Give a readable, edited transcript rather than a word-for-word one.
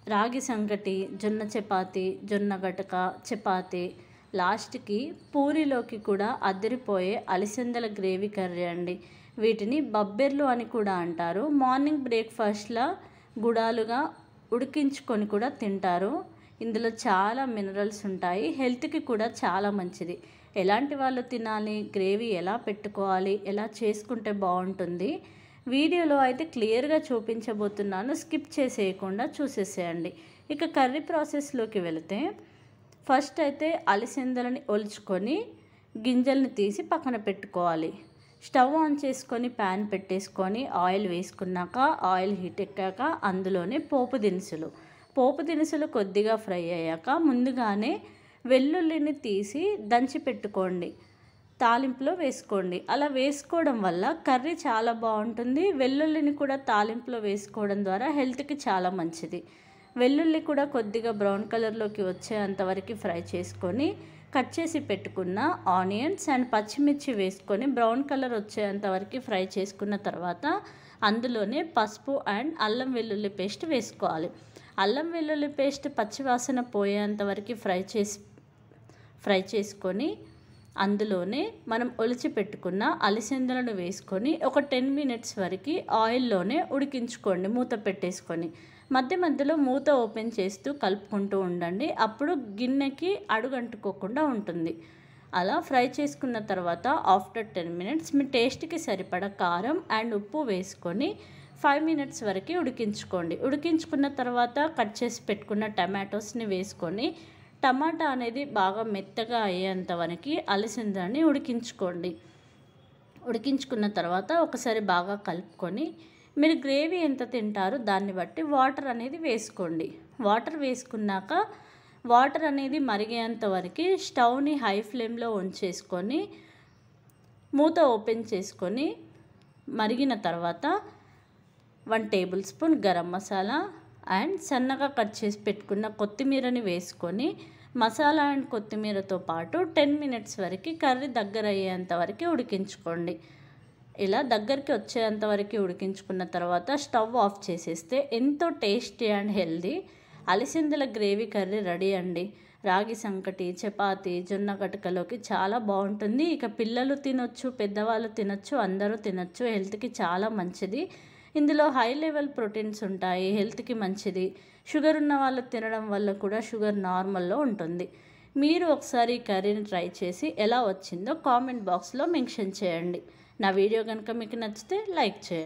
రాగి సంగటి, జొన్న చపాతి, జొన్న గటక, చపాతి, లాస్ట్‌కి పూరీలోకి కూడా అదిరిపోయే అలసందల గ్రేవీ కర్రీ అండి. వీటిని బబ్బెర్లు అని కూడా అంటారు. మార్నింగ్ బ్రేక్‌ఫాస్ట్‌లా గుడాలుగా ఉడికించుకొని కూడా తింటారు. ఇందులో చాలా మినరల్స్ ఉంటాయి. హెల్త్‌కి కూడా చాలా మంచిది. ఎలాంటి వాళ్ళు తినాలి, గ్రేవీ ఎలా పెట్టుకోవాలి, ఎలా చేసుకుంటే బావుంటుంది, వీడియోలో అయితే క్లియర్‌గా చూపించబోతున్నాను. స్కిప్ చేసేయకుండా చూసేసేయండి. ఇక కర్రీ ప్రాసెస్‌లోకి వెళితే ఫస్ట్ అయితే అలసందలని ఒలుచుకొని గింజల్ని తీసి పక్కన పెట్టుకోవాలి. స్టవ్ ఆన్ చేసుకొని ప్యాన్ పెట్టేసుకొని ఆయిల్ వేసుకున్నాక ఆయిల్ హీట్ ఎక్కాక అందులోనే పోపు దినుసులు కొద్దిగా ఫ్రై అయ్యాక ముందుగానే వెల్లుల్లిని తీసి దంచి పెట్టుకోండి. తాలింపులో వేసుకోండి. అలా వేసుకోవడం వల్ల కర్రీ చాలా బాగుంటుంది. వెల్లుల్లిని కూడా తాలింపులో వేసుకోవడం ద్వారా హెల్త్కి చాలా మంచిది. వెల్లుల్లి కూడా కొద్దిగా బ్రౌన్ కలర్లోకి వచ్చేంతవరకు ఫ్రై చేసుకొని కట్ చేసి పెట్టుకున్న ఆనియన్స్ అండ్ పచ్చిమిర్చి వేసుకొని బ్రౌన్ కలర్ వచ్చేంతవరకు ఫ్రై చేసుకున్న తర్వాత అందులోనే పసుపు అండ్ అల్లం వెల్లుల్లి పేస్ట్ వేసుకోవాలి. అల్లం వెల్లుల్లి పేస్ట్ పచ్చివాసన పోయేంతవరకు ఫ్రై చేసుకొని అందులోనే మనం ఒలిచి పెట్టుకున్న అలసందలను వేసుకొని ఒక 10 మినిట్స్ వరకు ఆయిల్లోనే ఉడికించుకోండి మూత పెట్టేసుకొని. మధ్య మధ్యలో మూత ఓపెన్ చేస్తూ కలుపుకుంటూ ఉండండి. అప్పుడు గిన్నెకి అడుగంటుకోకుండా ఉంటుంది. అలా ఫ్రై చేసుకున్న తర్వాత ఆఫ్టర్ 10 మినిట్స్ మీ టేస్ట్కి సరిపడా కారం అండ్ ఉప్పు వేసుకొని 5 మినిట్స్ వరకు ఉడికించుకోండి. ఉడికించుకున్న తర్వాత కట్ చేసి పెట్టుకున్న టమాటోస్ని వేసుకొని టమాటా అనేది బాగా మెత్తగా అయ్యేంత వరకు అలసందని ఉడికించుకోండి. ఉడికించుకున్న తర్వాత ఒకసారి బాగా కలుపుకొని మీరు గ్రేవీ ఎంత తింటారో దాన్ని బట్టి వాటర్ అనేది వేసుకోండి. వాటర్ వేసుకున్నాక వాటర్ అనేది మరిగేంత వరకు స్టవ్ని హై ఫ్లేమ్లో ఉంచేసుకొని మూత ఓపెన్ చేసుకొని మరిగిన తర్వాత 1 table spoon garam masala and సన్నగా కట్ చేసి పెట్టుకున్న కొత్తిమీరని వేసుకొని మసాలా అండ్ కొత్తిమీరతో పాటు 10 మినిట్స్ వరకు కర్రీ దగ్గర అయ్యేంత వరకు ఉడికించుకోండి. ఇలా దగ్గరికి వచ్చేంత వరకు ఉడికించుకున్న తర్వాత స్టవ్ ఆఫ్ చేసేస్తే ఎంతో టేస్టీ అండ్ హెల్దీ అలసందల గ్రేవీ కర్రీ రెడీ అండి. రాగి సంకటి, చపాతి, జొన్న గటకలోకి చాలా బాగుంటుంది. ఇక పిల్లలు తినొచ్చు, పెద్దవాళ్ళు తినొచ్చు, అందరూ తినొచ్చు. హెల్త్కి చాలా మంచిది. ఇందులో హై లెవెల్ ప్రోటీన్స్ ఉంటాయి. హెల్త్కి మంచిది. షుగర్ ఉన్న వాళ్ళు తినడం వల్ల కూడా షుగర్ నార్మల్లో ఉంటుంది. మీరు ఒకసారి ఈ కర్రీని ట్రై చేసి ఎలా వచ్చిందో కామెంట్ బాక్స్లో మెన్షన్ చేయండి. నా వీడియో కనుక మీకు నచ్చితే లైక్ చేయండి.